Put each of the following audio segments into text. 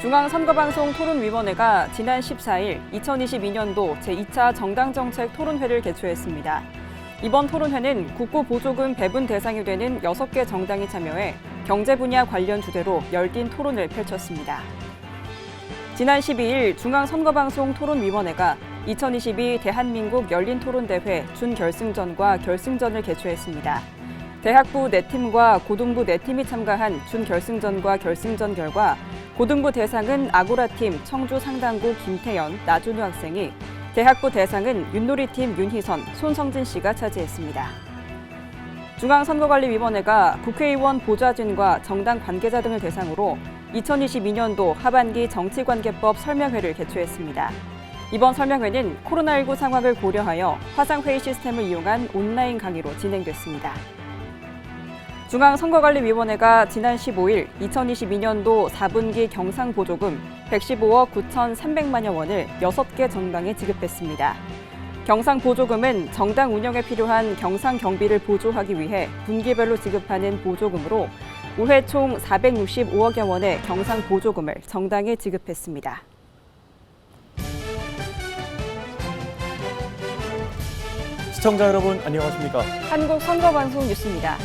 중앙선거방송 토론위원회가 지난 14일 2022년도 제2차 정당정책 토론회를 개최했습니다. 이번 토론회는 국고 보조금 배분 대상이 되는 6개 정당이 참여해 경제 분야 관련 주제로 열띤 토론을 펼쳤습니다. 지난 12일 중앙선거방송 토론위원회가 2022 대한민국 열린토론대회 준결승전과 결승전을 개최했습니다. 대학부 4팀과 고등부 4팀이 참가한 준결승전과 결승전 결과 고등부 대상은 아고라팀 청주 상당고 김태연, 나준우 학생이, 대학부 대상은 윷놀이팀 윤희선, 손성진 씨가 차지했습니다. 중앙선거관리위원회가 국회의원 보좌진과 정당 관계자 등을 대상으로 2022년도 하반기 정치관계법 설명회를 개최했습니다. 이번 설명회는 코로나19 상황을 고려하여 화상회의 시스템을 이용한 온라인 강의로 진행됐습니다. 중앙선거관리위원회가 지난 15일 2022년도 4분기 경상보조금 115억 9,300만여 원을 6개 정당에 지급했습니다. 경상보조금은 정당 운영에 필요한 경상 경비를 보조하기 위해 분기별로 지급하는 보조금으로 올해 총 465억여 원의 경상보조금을 정당에 지급했습니다. 시청자 여러분 안녕하십니까? 한국선거방송 뉴스입니다.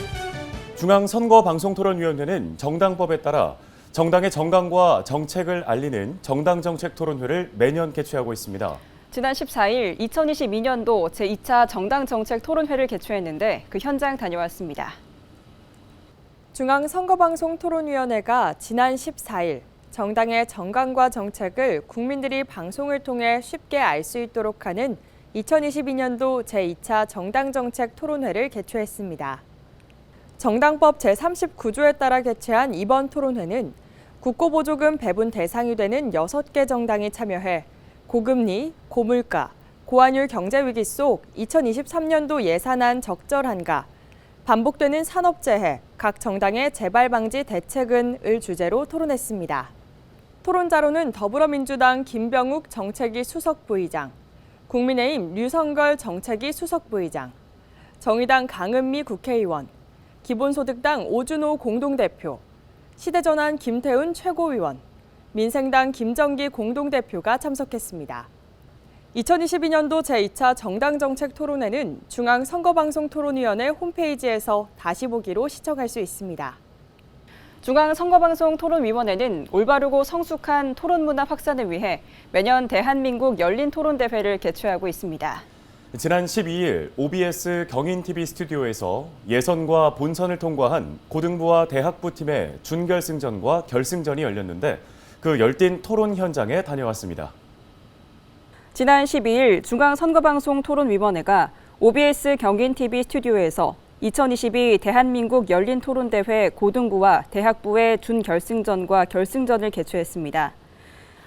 중앙선거방송토론위원회는 정당법에 따라 정당의 정강과 정책을 알리는 정당정책토론회를 매년 개최하고 있습니다. 지난 14일 2022년도 제2차 정당정책 토론회를 개최했는데 그 현장 다녀왔습니다. 중앙선거방송토론위원회가 지난 14일 정당의 정강과 정책을 국민들이 방송을 통해 쉽게 알 수 있도록 하는 2022년도 제2차 정당정책 토론회를 개최했습니다. 정당법 제39조에 따라 개최한 이번 토론회는 국고보조금 배분 대상이 되는 6개 정당이 참여해 고금리, 고물가, 고환율 경제위기 속 2023년도 예산안 적절한가, 반복되는 산업재해, 각 정당의 재발 방지 대책은을 주제로 토론했습니다. 토론자로는 더불어민주당 김병욱 정책위 수석부의장, 국민의힘 류성걸 정책위 수석부의장, 정의당 강은미 국회의원, 기본소득당 오준호 공동대표, 시대전환 김태훈 최고위원, 민생당 김정기 공동대표가 참석했습니다. 2022년도 제2차 정당정책 토론회는 중앙선거방송토론위원회 홈페이지에서 다시 보기로 시청할 수 있습니다. 중앙선거방송토론위원회는 올바르고 성숙한 토론문화 확산을 위해 매년 대한민국 열린토론대회를 개최하고 있습니다. 지난 12일 OBS 경인TV 스튜디오에서 예선과 본선을 통과한 고등부와 대학부 팀의 준결승전과 결승전이 열렸는데 그 열띤 토론 현장에 다녀왔습니다. 지난 12일 중앙선거방송토론위원회가 OBS 경인TV 스튜디오에서 2022 대한민국 열린토론대회 고등부와 대학부의 준결승전과 결승전을 개최했습니다.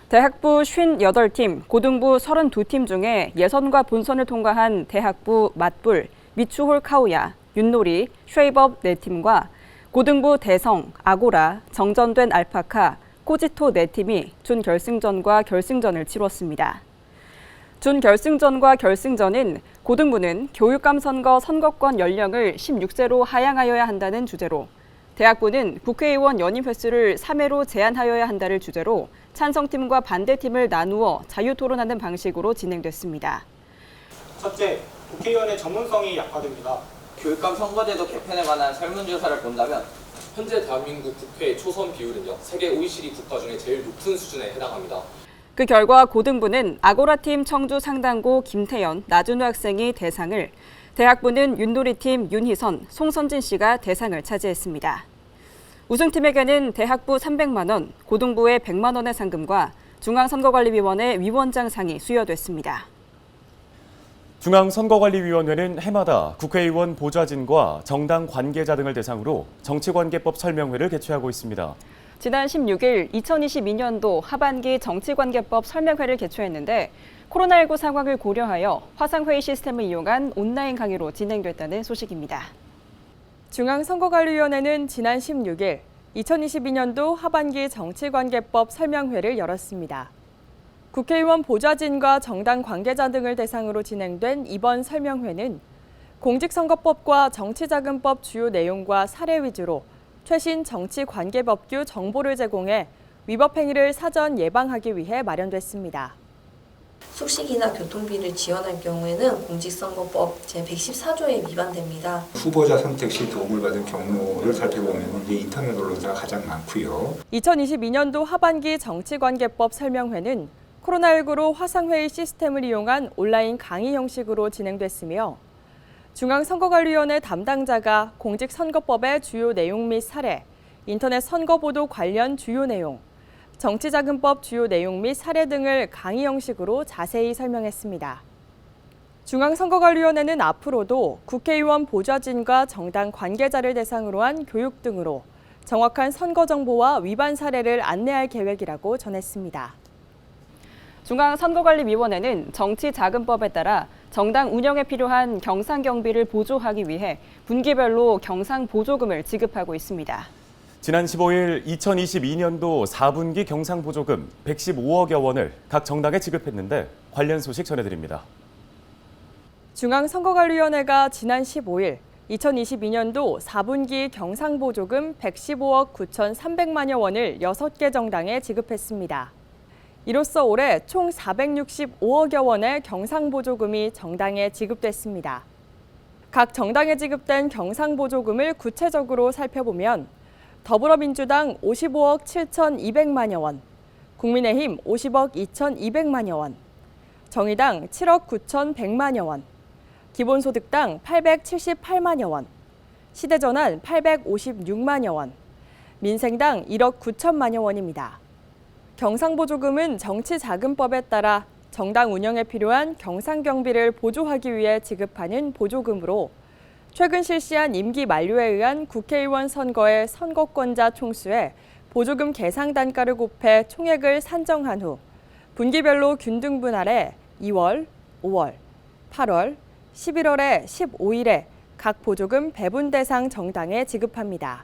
대학부 58팀, 고등부 32팀 중에 예선과 본선을 통과한 대학부 맞불, 미추홀 카우야, 윷놀이, 쉐이법 4팀과 고등부 대성, 아고라, 정전된 알파카, 코지토 4팀이 준결승전과 결승전을 치렀습니다. 준결승전과 결승전은 고등부는 교육감 선거 선거권 연령을 16세로 하향하여야 한다는 주제로, 대학부는 국회의원 연임 횟수를 3회로 제한하여야 한다를 주제로 찬성팀과 반대팀을 나누어 자유토론하는 방식으로 진행됐습니다. 첫째, 국회의원의 전문성이 약화됩니다. 교육감 선거제도 개편에 관한 설문조사를 본다면 현재 대한민국 국회의 초선 비율은요, 세계 OECD 국가 중에 제일 높은 수준에 해당합니다. 그 결과 고등부는 아고라팀 청주 상당고 김태연, 나준우 학생이 대상을, 대학부는 윷놀이팀 윤희선, 송선진 씨가 대상을 차지했습니다. 우승팀에게는 대학부 300만 원, 고등부의 100만 원의 상금과 중앙선거관리위원회 위원장상이 수여됐습니다. 중앙선거관리위원회는 해마다 국회의원 보좌진과 정당 관계자 등을 대상으로 정치관계법 설명회를 개최하고 있습니다. 지난 16일 2022년도 하반기 정치관계법 설명회를 개최했는데 코로나19 상황을 고려하여 화상회의 시스템을 이용한 온라인 강의로 진행됐다는 소식입니다. 중앙선거관리위원회는 지난 16일 2022년도 하반기 정치관계법 설명회를 열었습니다. 국회의원 보좌진과 정당 관계자 등을 대상으로 진행된 이번 설명회는 공직선거법과 정치자금법 주요 내용과 사례 위주로 최신 정치관계법규 정보를 제공해 위법 행위를 사전 예방하기 위해 마련됐습니다. 숙식이나 교통비를 지원할 경우에는 공직선거법 제114조에 위반됩니다. 후보자 선택 시 도움을 받은 경로를 살펴보면 이제 인터넷 언론사가 가장 많고요. 2022년도 하반기 정치관계법 설명회는 코로나19로 화상회의 시스템을 이용한 온라인 강의 형식으로 진행됐으며 중앙선거관리위원회 담당자가 공직선거법의 주요 내용 및 사례, 인터넷 선거보도 관련 주요 내용, 정치자금법 주요 내용 및 사례 등을 강의 형식으로 자세히 설명했습니다. 중앙선거관리위원회는 앞으로도 국회의원 보좌진과 정당 관계자를 대상으로 한 교육 등으로 정확한 선거 정보와 위반 사례를 안내할 계획이라고 전했습니다. 중앙선거관리위원회는 정치자금법에 따라 정당 운영에 필요한 경상경비를 보조하기 위해 분기별로 경상보조금을 지급하고 있습니다. 지난 15일 2022년도 4분기 경상보조금 115억여 원을 각 정당에 지급했는데 관련 소식 전해드립니다. 중앙선거관리위원회가 지난 15일 2022년도 4분기 경상보조금 115억 9,300만여 원을 6개 정당에 지급했습니다. 이로써 올해 총 465억여 원의 경상보조금이 정당에 지급됐습니다. 각 정당에 지급된 경상보조금을 구체적으로 살펴보면 더불어민주당 55억 7,200만여 원, 국민의힘 50억 2,200만여 원, 정의당 7억 9,100만여 원, 기본소득당 878만여 원, 시대전환 856만여 원, 민생당 1억 9천만여 원입니다. 경상보조금은 정치자금법에 따라 정당 운영에 필요한 경상경비를 보조하기 위해 지급하는 보조금으로 최근 실시한 임기 만료에 의한 국회의원 선거의 선거권자 총수에 보조금 계상 단가를 곱해 총액을 산정한 후 분기별로 균등 분할해 2월, 5월, 8월, 11월에 15일에 각 보조금 배분 대상 정당에 지급합니다.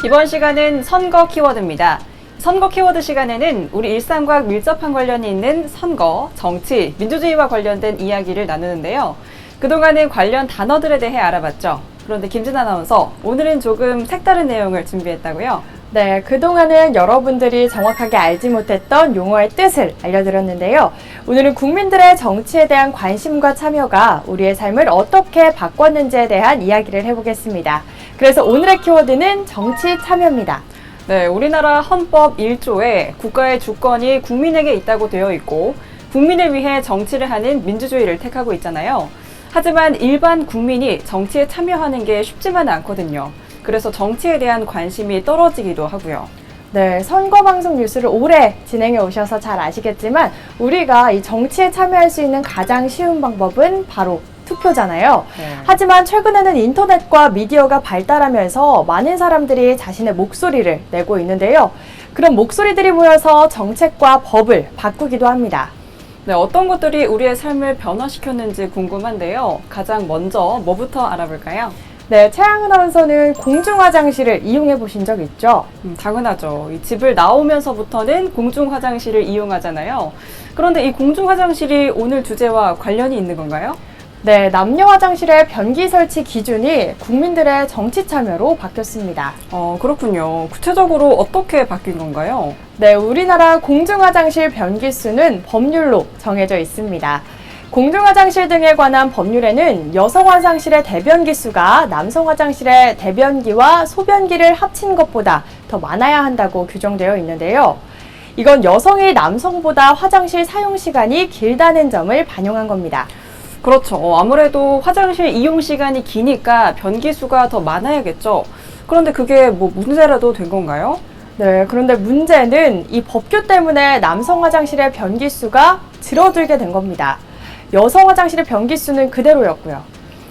이번 시간은 선거 키워드입니다. 선거 키워드 시간에는 우리 일상과 밀접한 관련이 있는 선거, 정치, 민주주의와 관련된 이야기를 나누는데요. 그동안은 관련 단어들에 대해 알아봤죠. 그런데 김진 아나운서, 오늘은 조금 색다른 내용을 준비했다고요? 네, 그동안은 여러분들이 정확하게 알지 못했던 용어의 뜻을 알려드렸는데요. 오늘은 국민들의 정치에 대한 관심과 참여가 우리의 삶을 어떻게 바꿨는지에 대한 이야기를 해보겠습니다. 그래서 오늘의 키워드는 정치 참여입니다. 네, 우리나라 헌법 1조에 국가의 주권이 국민에게 있다고 되어 있고 국민을 위해 정치를 하는 민주주의를 택하고 있잖아요. 하지만 일반 국민이 정치에 참여하는 게 쉽지만은 않거든요. 그래서 정치에 대한 관심이 떨어지기도 하고요. 네, 선거방송 뉴스를 오래 진행해 오셔서 잘 아시겠지만 우리가 이 정치에 참여할 수 있는 가장 쉬운 방법은 바로 투표잖아요. 하지만 최근에는 인터넷과 미디어가 발달하면서 많은 사람들이 자신의 목소리를 내고 있는데요. 그런 목소리들이 모여서 정책과 법을 바꾸기도 합니다. 네, 어떤 것들이 우리의 삶을 변화시켰는지 궁금한데요. 가장 먼저 뭐부터 알아볼까요? 네, 최양은 아나운서는 공중화장실을 이용해 보신 적 있죠? 당연하죠. 이 집을 나오면서부터는 공중화장실을 이용하잖아요. 그런데 이 공중화장실이 오늘 주제와 관련이 있는 건가요? 네, 남녀 화장실의 변기 설치 기준이 국민들의 정치 참여로 바뀌었습니다. 그렇군요. 구체적으로 어떻게 바뀐 건가요? 네, 우리나라 공중화장실 변기 수는 법률로 정해져 있습니다. 공중화장실 등에 관한 법률에는 여성 화장실의 대변기 수가 남성 화장실의 대변기와 소변기를 합친 것보다 더 많아야 한다고 규정되어 있는데요. 이건 여성이 남성보다 화장실 사용 시간이 길다는 점을 반영한 겁니다. 그렇죠. 아무래도 화장실 이용 시간이 기니까 변기 수가 더 많아야겠죠. 그런데 그게 뭐 문제라도 된 건가요? 네, 그런데 문제는 이 법규 때문에 남성 화장실의 변기 수가 줄어들게 된 겁니다. 여성 화장실의 변기 수는 그대로였고요.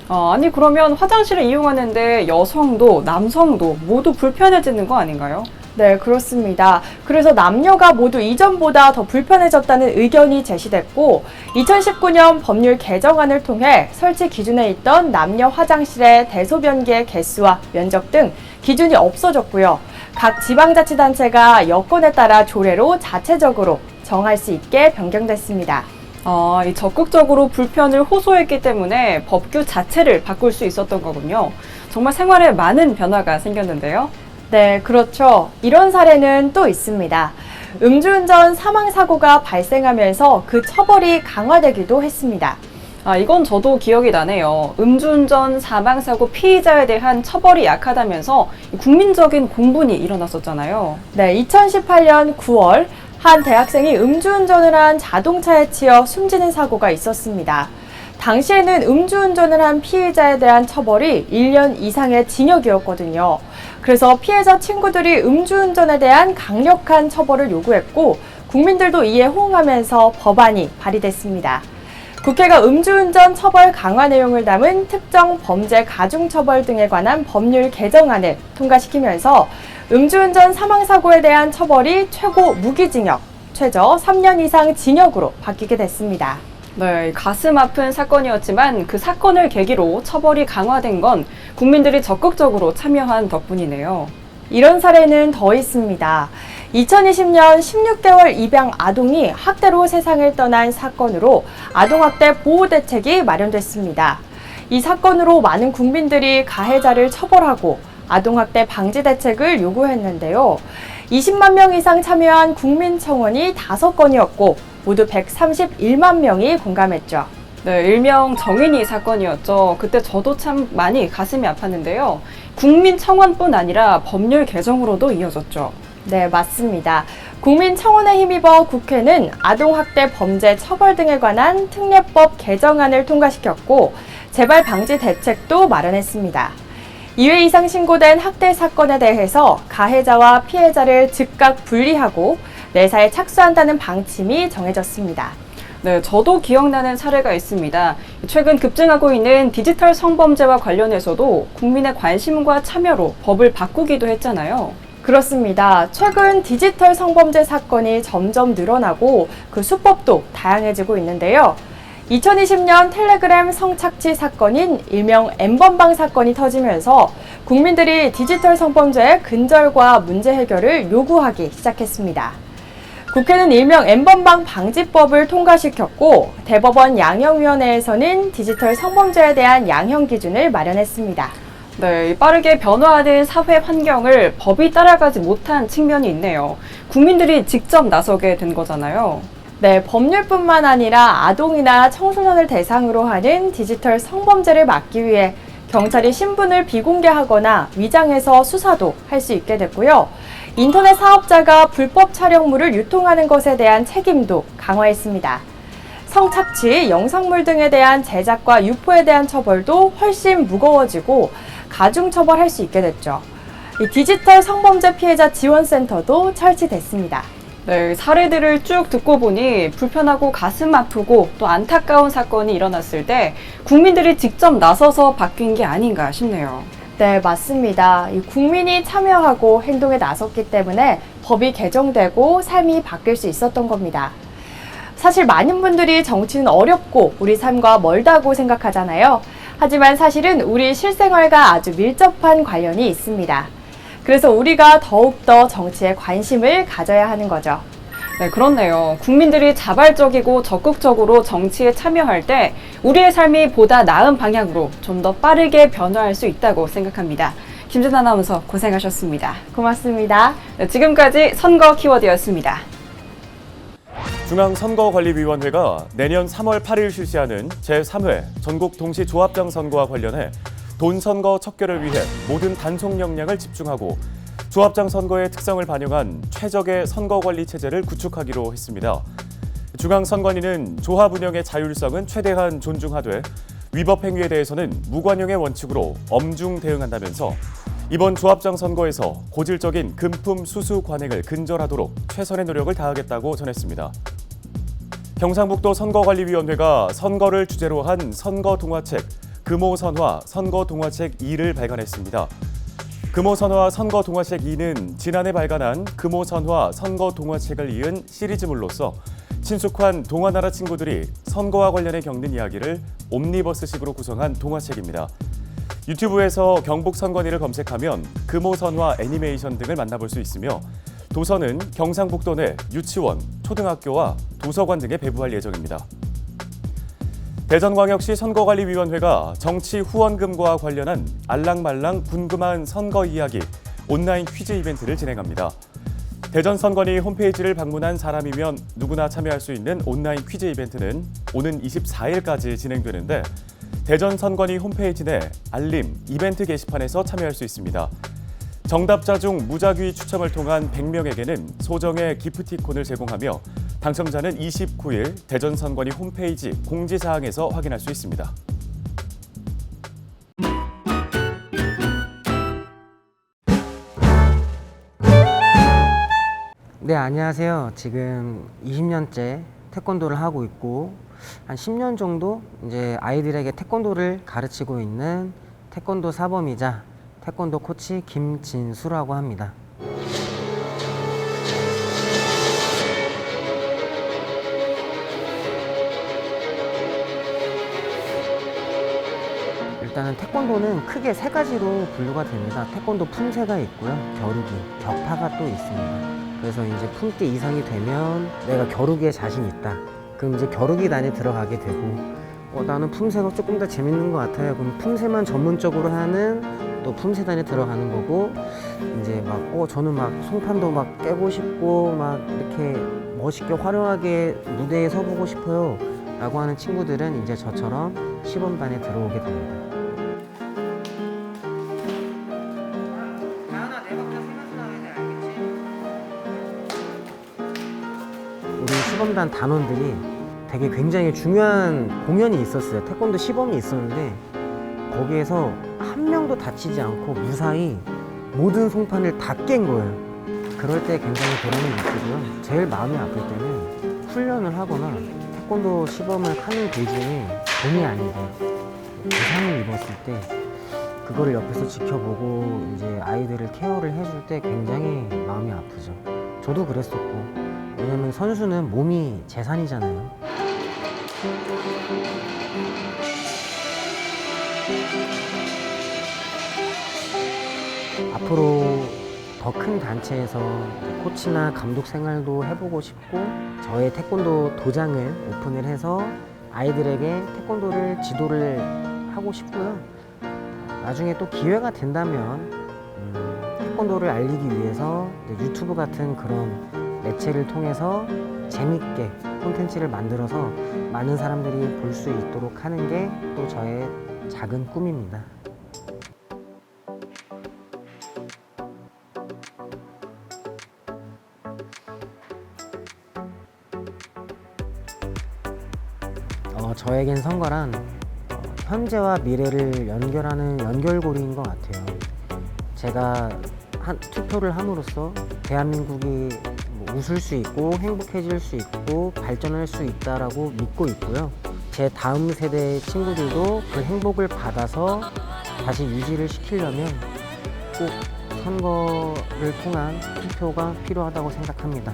아니 그러면 화장실을 이용하는데 여성도 남성도 모두 불편해지는 거 아닌가요? 네, 그렇습니다. 그래서 남녀가 모두 이전보다 더 불편해졌다는 의견이 제시됐고 2019년 법률 개정안을 통해 설치 기준에 있던 남녀 화장실의 대소변기의 개수와 면적 등 기준이 없어졌고요. 각 지방자치단체가 여건에 따라 조례로 자체적으로 정할 수 있게 변경됐습니다. 이 적극적으로 불편을 호소했기 때문에 법규 자체를 바꿀 수 있었던 거군요. 정말 생활에 많은 변화가 생겼는데요. 네, 그렇죠. 이런 사례는 또 있습니다. 음주운전 사망사고가 발생하면서 그 처벌이 강화되기도 했습니다. 이건 저도 기억이 나네요. 음주운전 사망사고 피의자에 대한 처벌이 약하다면서 국민적인 공분이 일어났었잖아요. 네, 2018년 9월 한 대학생이 음주운전을 한 자동차에 치여 숨지는 사고가 있었습니다. 당시에는 음주운전을 한 피해자에 대한 처벌이 1년 이상의 징역이었거든요. 그래서 피해자 친구들이 음주운전에 대한 강력한 처벌을 요구했고 국민들도 이에 호응하면서 법안이 발의됐습니다. 국회가 음주운전 처벌 강화 내용을 담은 특정 범죄 가중처벌 등에 관한 법률 개정안을 통과시키면서 음주운전 사망사고에 대한 처벌이 최고 무기징역, 최저 3년 이상 징역으로 바뀌게 됐습니다. 네, 가슴 아픈 사건이었지만 그 사건을 계기로 처벌이 강화된 건 국민들이 적극적으로 참여한 덕분이네요. 이런 사례는 더 있습니다. 2020년 16개월 입양 아동이 학대로 세상을 떠난 사건으로 아동학대 보호대책이 마련됐습니다. 이 사건으로 많은 국민들이 가해자를 처벌하고 아동학대 방지 대책을 요구했는데요. 20만 명 이상 참여한 국민청원이 5건이었고 모두 131만 명이 공감했죠. 네, 일명 정인이 사건이었죠. 그때 저도 참 많이 가슴이 아팠는데요. 국민청원뿐 아니라 법률 개정으로도 이어졌죠. 네, 맞습니다. 국민청원에 힘입어 국회는 아동학대 범죄 처벌 등에 관한 특례법 개정안을 통과시켰고 재발 방지 대책도 마련했습니다. 2회 이상 신고된 학대 사건에 대해서 가해자와 피해자를 즉각 분리하고 내사에 착수한다는 방침이 정해졌습니다. 네, 저도 기억나는 사례가 있습니다. 최근 급증하고 있는 디지털 성범죄와 관련해서도 국민의 관심과 참여로 법을 바꾸기도 했잖아요. 그렇습니다. 최근 디지털 성범죄 사건이 점점 늘어나고 그 수법도 다양해지고 있는데요. 2020년 텔레그램 성착취 사건인 일명 N번방 사건이 터지면서 국민들이 디지털 성범죄의 근절과 문제 해결을 요구하기 시작했습니다. 국회는 일명 N번방 방지법을 통과시켰고 대법원 양형위원회에서는 디지털 성범죄에 대한 양형 기준을 마련했습니다. 네, 빠르게 변화하는 사회 환경을 법이 따라가지 못한 측면이 있네요. 국민들이 직접 나서게 된 거잖아요. 네, 법률뿐만 아니라 아동이나 청소년을 대상으로 하는 디지털 성범죄를 막기 위해 경찰이 신분을 비공개하거나 위장해서 수사도 할 수 있게 됐고요. 인터넷 사업자가 불법 촬영물을 유통하는 것에 대한 책임도 강화했습니다. 성착취, 영상물 등에 대한 제작과 유포에 대한 처벌도 훨씬 무거워지고 가중처벌할 수 있게 됐죠. 이 디지털 성범죄 피해자 지원센터도 설치됐습니다. 네, 사례들을 쭉 듣고 보니 불편하고 가슴 아프고 또 안타까운 사건이 일어났을 때 국민들이 직접 나서서 바뀐 게 아닌가 싶네요. 네, 맞습니다. 이 국민이 참여하고 행동에 나섰기 때문에 법이 개정되고 삶이 바뀔 수 있었던 겁니다. 사실 많은 분들이 정치는 어렵고 우리 삶과 멀다고 생각하잖아요. 하지만 사실은 우리 실생활과 아주 밀접한 관련이 있습니다. 그래서 우리가 더욱더 정치에 관심을 가져야 하는 거죠. 네, 그렇네요. 국민들이 자발적이고 적극적으로 정치에 참여할 때 우리의 삶이 보다 나은 방향으로 좀 더 빠르게 변화할 수 있다고 생각합니다. 김준 아나운서 고생하셨습니다. 고맙습니다. 네, 지금까지 선거 키워드였습니다. 중앙선거관리위원회가 내년 3월 8일 실시하는 제3회 전국 동시 조합장 선거와 관련해 돈선거 척결을 위해 모든 단속 역량을 집중하고 조합장 선거의 특성을 반영한 최적의 선거관리 체제를 구축하기로 했습니다. 중앙선관위는 조합 운영의 자율성은 최대한 존중하되 위법 행위에 대해서는 무관용의 원칙으로 엄중 대응한다면서 이번 조합장 선거에서 고질적인 금품 수수 관행을 근절하도록 최선의 노력을 다하겠다고 전했습니다. 경상북도 선거관리위원회가 선거를 주제로 한 선거동화책 금호선화 선거동화책 2를 발간했습니다. 금호선화 선거동화책 2는 지난해 발간한 금호선화 선거동화책을 이은 시리즈물로서 친숙한 동화나라 친구들이 선거와 관련해 겪는 이야기를 옴니버스식으로 구성한 동화책입니다. 유튜브에서 경북 선관위를 검색하면 금호선화 애니메이션 등을 만나볼 수 있으며 도서는 경상북도 내 유치원, 초등학교와 도서관 등에 배부할 예정입니다. 대전광역시 선거관리위원회가 정치 후원금과 관련한 알랑말랑 궁금한 선거 이야기 온라인 퀴즈 이벤트를 진행합니다. 대전선관위 홈페이지를 방문한 사람이면 누구나 참여할 수 있는 온라인 퀴즈 이벤트는 오는 24일까지 진행되는데 대전선관위 홈페이지 내 알림, 이벤트 게시판에서 참여할 수 있습니다. 정답자 중 무작위 추첨을 통한 100명에게는 소정의 기프티콘을 제공하며 당첨자는 29일 대전선관위 홈페이지 공지사항에서 확인할 수 있습니다. 네, 안녕하세요. 지금 20년째 태권도를 하고 있고 한 10년 정도 이제 아이들에게 태권도를 가르치고 있는 태권도 사범이자 태권도 코치 김진수라고 합니다. 일단은 태권도는 크게 세 가지로 분류가 됩니다. 태권도 품새가 있고요. 겨루기, 격파가 또 있습니다. 그래서 이제 품기 이상이 되면 내가 겨루기에 자신 있다. 그럼 이제 겨루기단에 들어가게 되고 나는 품새가 조금 더 재밌는 것 같아요. 그럼 품새만 전문적으로 하는 또 품새단에 들어가는 거고 이제 막 저는 막 송판도 막 깨고 싶고 막 이렇게 멋있게 화려하게 무대에 서보고 싶어요 라고 하는 친구들은 이제 저처럼 시범단에 들어오게 됩니다. 우리 시범단 단원들이 되게 굉장히 중요한 공연이 있었어요. 태권도 시범이 있었는데 거기에서 한 명도 다치지 않고 무사히 모든 송판을 다 깬 거예요. 그럴 때 굉장히 보람을 느끼고요. 제일 마음이 아플 때는 훈련을 하거나 태권도 시범을 하는 도중에 본의 아니게 부상을 입었을 때 그거를 옆에서 지켜보고 이제 아이들을 케어를 해줄 때 굉장히 마음이 아프죠. 저도 그랬었고 왜냐면 선수는 몸이 재산이잖아요. 앞으로 더 큰 단체에서 코치나 감독 생활도 해보고 싶고 저의 태권도 도장을 오픈을 해서 아이들에게 태권도를 지도를 하고 싶고요. 나중에 또 기회가 된다면 태권도를 알리기 위해서 유튜브 같은 그런 매체를 통해서 재밌게 콘텐츠를 만들어서 많은 사람들이 볼 수 있도록 하는 게 또 저의 작은 꿈입니다. 저에겐 선거란 현재와 미래를 연결하는 연결고리인 것 같아요. 제가 투표를 함으로써 대한민국이 웃을 수 있고 행복해질 수 있고 발전할 수 있다라고 믿고 있고요. 제 다음 세대 친구들도 그 행복을 받아서 다시 유지를 시키려면 꼭 선거를 통한 투표가 필요하다고 생각합니다.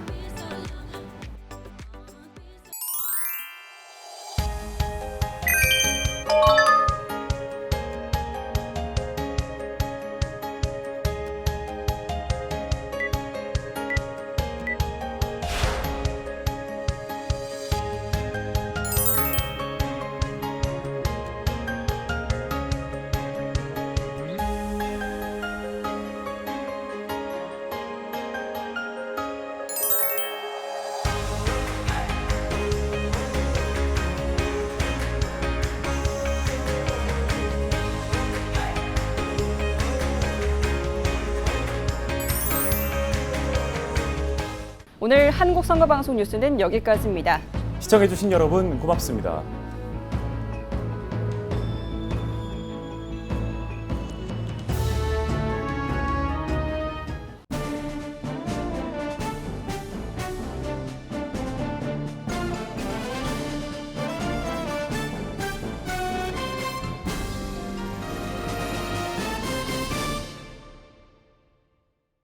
오늘 한국선거방송 뉴스는 여기까지입니다. 시청해주신 여러분 고맙습니다.